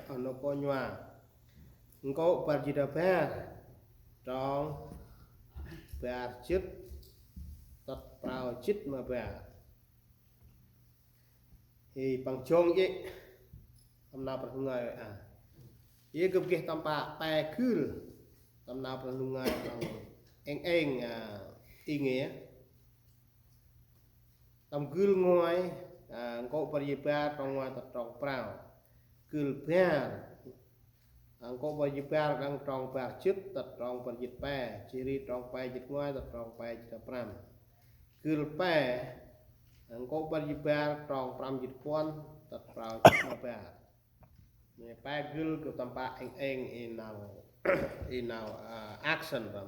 ono konywa engko barjida ber trong ber chit tat prao chit mà ber thì bằng chong ye tam na perhungai ye gebeh tampa pa kul tam na perhungai bằng eng inge tam kul ngoi engko barjida trong ngoài tat trong prao kul ber angko baju per kang trong per chit tat trong per jit pe ciri trong pe jit ngoi tat trong pe jit pram kul pe angko baju per trong pram jit pon tat prao jit ma pe ne pe kul ke tampa eng in now action ram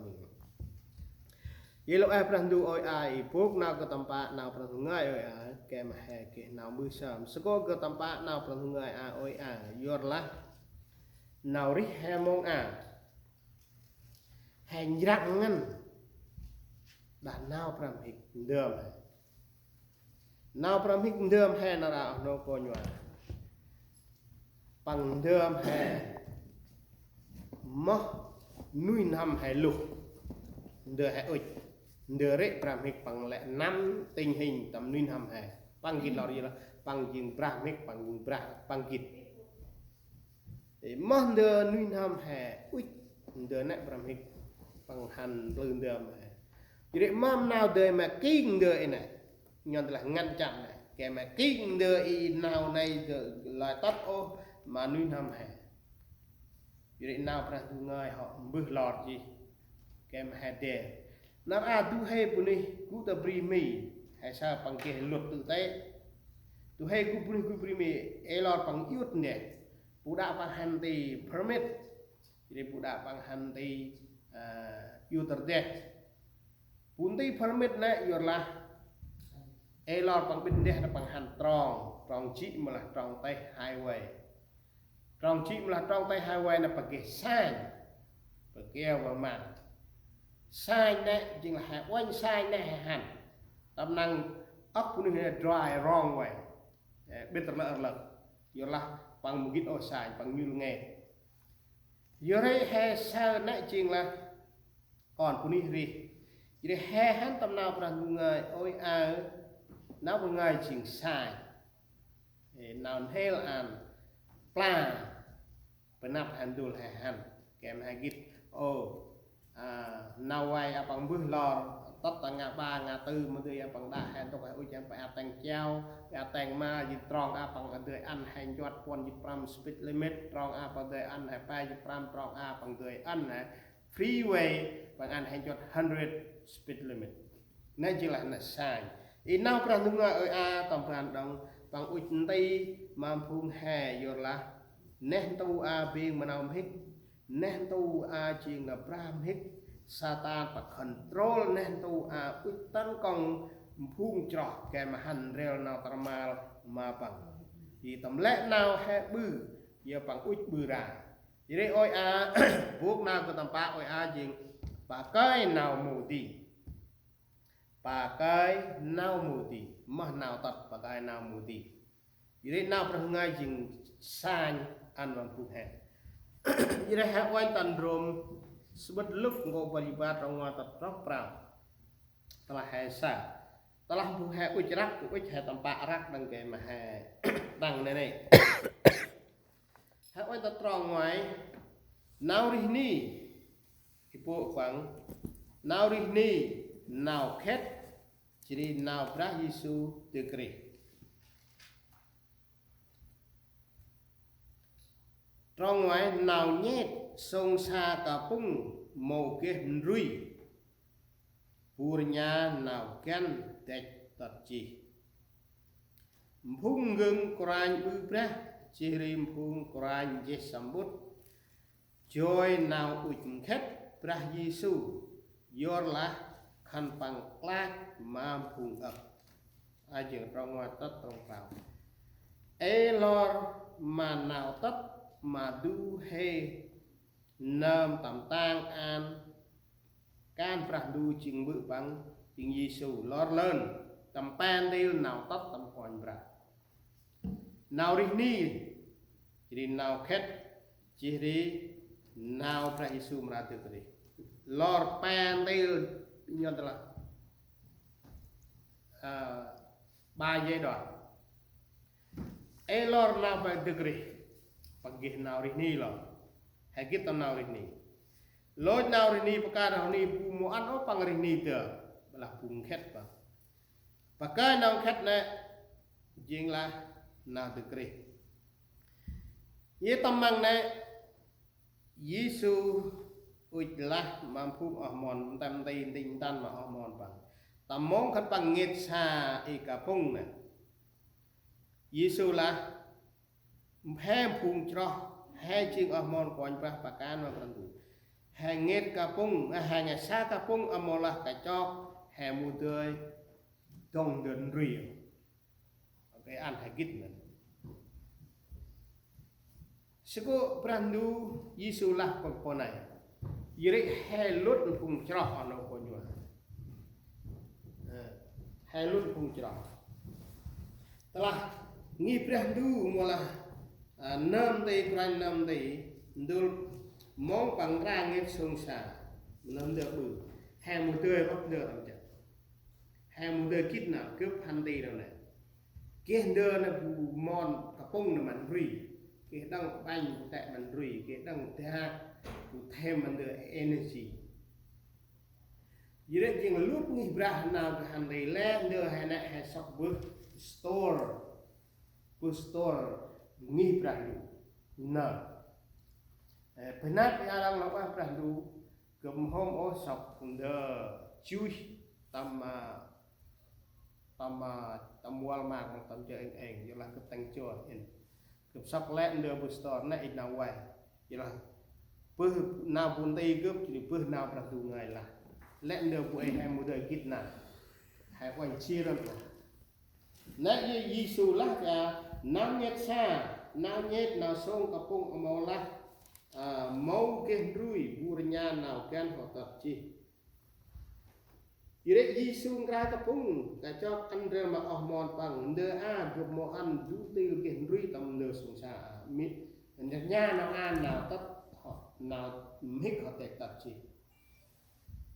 yelo pran du oi ai puk na ke tampa na pran ngai oi ke ma he ke na mu sam seko ke tampa na pran ngai oi yor lah nào rí hè mong hành rặng ngăn đàn nào pram hik đơm nào pram hik đơm hè nào đạo nó coi nhòa bằng đơm hè mắc nuôi năm hè lục đờ hè ơi đờ rễ pram hik bằng lẽ năm tình hình tầm nuôi năm hè bằng kịch lọ gì là bằng dừng pram hik bằng kịch món đờ nuôi năm hè ui đờ nè pram hik bằng hành lươn đờ mà vậy mắm nào đờ mà kinh đờ này nhon là ngăn chặn này kẻ mà kinh đờ nào này là tắt ô mà nuôi năm hè vậy nào pram người họ bước lọt gì kẻ mà hè đè nó tu hay bún đi cú tập primi hay sao bằng cái luật tự tế tu hay cú primi lọt bằng yếu nè Budak pang hanti permit, jadi budak pang hanti user death. Punti permit na yorlah, elor pang bindeh na pang han trong chi malah trong tay highway, trong chi malah trong tay highway na pakai sign, pakai apa man, sign na jing lah wan sign na han, tam nang aku ni drive wrong way, better lah yorlah. Bằng một ít ô xài bằng như nghề giờ đây hè sao nãy chừng là còn của đi jadi hè hắn tầm nào rằng người ôi nào một ngày chỉnh xài nào thế là ăn pla bên nắp hành đồ hè hành kèm hai git nào vậy bằng bước lò tất cả ngã ba ngã tư mà người bằng đa hẹn tôi phải ôi chẳng phải tàng treo tàng ma dịch tròn bằng người ăn hành chót quan dịch pram speed limit tròn bằng người ăn hay bay dịch pram tròn bằng người ăn freeway bằng ăn hành chót 100 speed limit nên chỉ là sai nào pram đúng rồi tầm pram đồng bằng ôi tây mà phun hè rồi là nên tu bên mà nào hít nên tu chuyện là pram hít Satan và control nên tu ui tấn công phun trọ kẻ mà hành rêu nào tầm mà bằng thì tầm lẽ nào hay bư giờ bằng ui bư ra thì đây ôi vuốt nào của tầm bạc ôi gì bà cái nào mù tì bà cái nào mù tì mà nào tật bà cái nào mù tì thì đây nào phải ngay dừng sai ăn bằng phun hè thì đây hãy quanh tần rôm sebut luk ngô baribat rong tat rong prang telah hesa telah bu he ujrak ku he tampak rak dang ke ma he dang này he oi tat rong ngoài nào ri ni ipu phang nào ri ni nào khet chỉ nào pra Giêsu từ kri rong ngoài nào nhét sông xa cả pung màu kia rui purnya nào ken tech tật chi phung gừng koran bư pra chirim phung koran je sambut joy nào uj khet pra Giêsu yorlah khan pang klak ma phung ấp aja trong hoa tất trong vào elor mà nào tất mà du he nôm tầm tang an can pra du chừng bự bằng chừng Giêsu lót lên tầm pan đi nào tóc tầm còn pra nào đi ni Jadi nào khét chỉ đi nào pra Giêsu mà từ cái lor pan tay nhon là ba giai đoạn lor nào pra từ cái pagi nào ri ni lo hay kita nào ri ni loi nào ri ni perkara ni mu an o pang ri ni te belah pung khét pa pakai nào khét ne jing la nào từ cái ye tamang ne Yesu ujlah mampu ahmon tam tay tinh tan mà ahmon bằng tamong khát bằng nghiệt xa y cả pung nè Yesu là hem phung cho hai chiếc ahmon quan pra pakan mà bằng đủ hàng nghiệt cả pung hàng ngày xa cả pung ahmon là cả cho hè mù tươi đông đơn rìu cái ăn hay gít nè Seko prandu Yesu lah pengponai. Yiri helut pung cerah anu konjua. Helut pung cerah. Telah ngi prandu mula nam day kran nam day ndul mong pangrang ngip sungsa nam được bự. Hè mù tươi bắt được làm chặt. Hè mù tươi kít nào cướp hành đi đâu này. Kia đưa là bù mòn cả pung là mặn rì. Cái đang banh tại mình rủi cái đang thêm mình được energy vậy đấy chừng lúc nghỉ ra nào cái hành này lên đưa hay nè hay sọc bước store nghỉ ra đủ nè penat ya lang apa ra đủ cầm hôm ô sọc đưa chui tam wal mạc một tam chơi anh vậy là cái tăng cho cướp sọc lẹn đưa bút store này ít nào vậy vậy là bữa nào buồn tay cướp thì bữa nào ra tù ngày là lẹn đưa bụi hay một đời kít nào hay quanh chia ra nãy như Giêsu lá cả nam nhét xa nam nhét nào sông cặp bông màu lá màu kén rui burnya nào kén họ tập chi Yire Giêsu ra cặp bông cả cho ăn rơ mà mòn bằng đưa được mò ăn du tiêu kén rui tầm đưa xuống xa mít nhà nào ăn nào tất họ nào hít họ tệ tập chi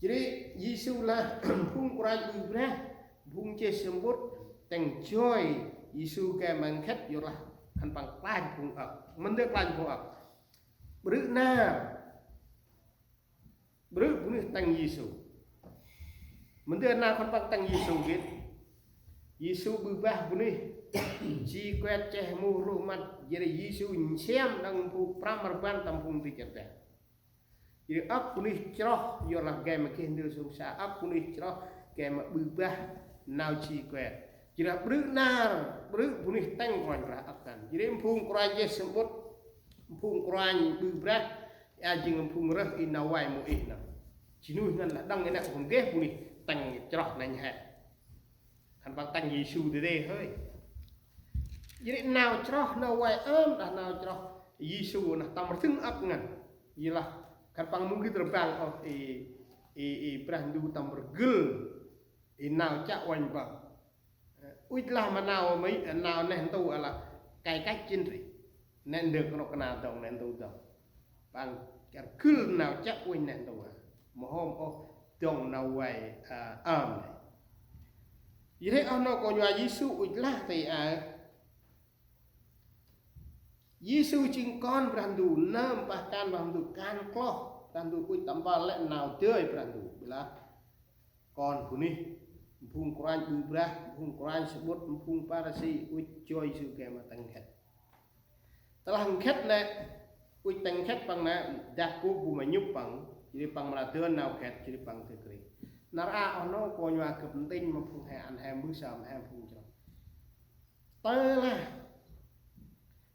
Jadi Yesus lah pung Quran Ibrah pung che sembut teng joy Yesus ke mangket yolah kan pang plan pung ak mende plan pung ak bru bunyi teng Yesus mende na kan pang teng Yesus git Yesus berubah bunyi ji kwet ceh mu rumat jadi Yesus nyem dang pu pramarban tampung pikir teh Jadi ap punih cerah yolah game makin dia sungsa ap punih cerah game berubah nau ci kwet. Jadi beru punih teng Quran akan. Jadi empung Quran je sebut empung Quran berubah ya jing empung reh inawai mu ihna. Cinu ngan lah dang enak pun ge punih teng cerah nang ha. Kan bang teng Yesu de hơi. Jadi nau cerah nawai dah nau cerah Yesu nah tamar thing ap ngan. Yalah kan pang mungkin terbang berandu tam bergel nào chắc oanh bang uit lah manau mấy nào nên tu là cài cách trên rồi nên được nó cái nào đồng nên tu đồng bằng cái gel nào chắc oanh nên tu mà hôm đồng nào vậy này vậy thế ông nó còn nhà Giêsu uit lah thì Yesus chính con berandu nam bahkan berandu kan kloh berandu kui tambah lek nau teuy berandu bila con puni pung Quran Ibrah pung Quran sebut pung parasi kui joy su ke matang khet telah khet le kui tang khet pang na dak ku bu manyup pang jadi pang melateun nau khet jadi pang tekri nara ono ko nyua ke penting mapung he an he mu sam he pung jong telah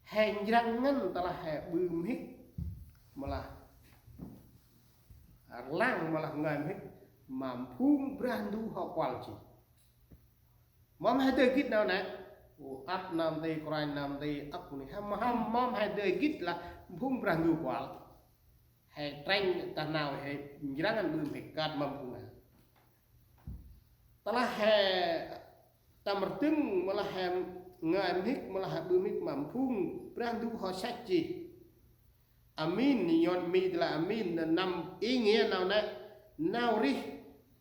Hèn jangan telah bơm hít malah lang malah ngam hít mampu berandu hakwal chi mom hai đời kít nào nè ap nam tây Quran nam tây ap ni ham mom hai đời kít là phung berandu kwal hai tranh ta nào hai jangan bơm hít kat mampu na telah tamertung malah ngai mik malah bu mik mampung pran du ho sachi amin ni yon mi la amin nam ingin nào nè nào ri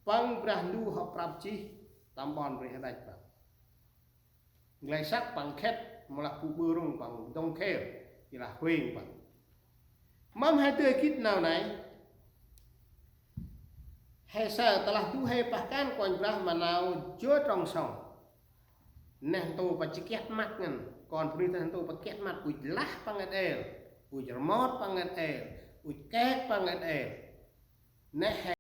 pang pran du ho prap chi tam bon ri dai pa ngai sak pang khet malah pu burung pang dong khe ila huing pa mam hai tươi kít nào này Hesa telah duhai bahkan kon Brahmanau jo trong song neh tu pacikiat mat ngan kon perintah tu pakiat mat uj lah pangat el uj remot pangat el uj kek pangat el neh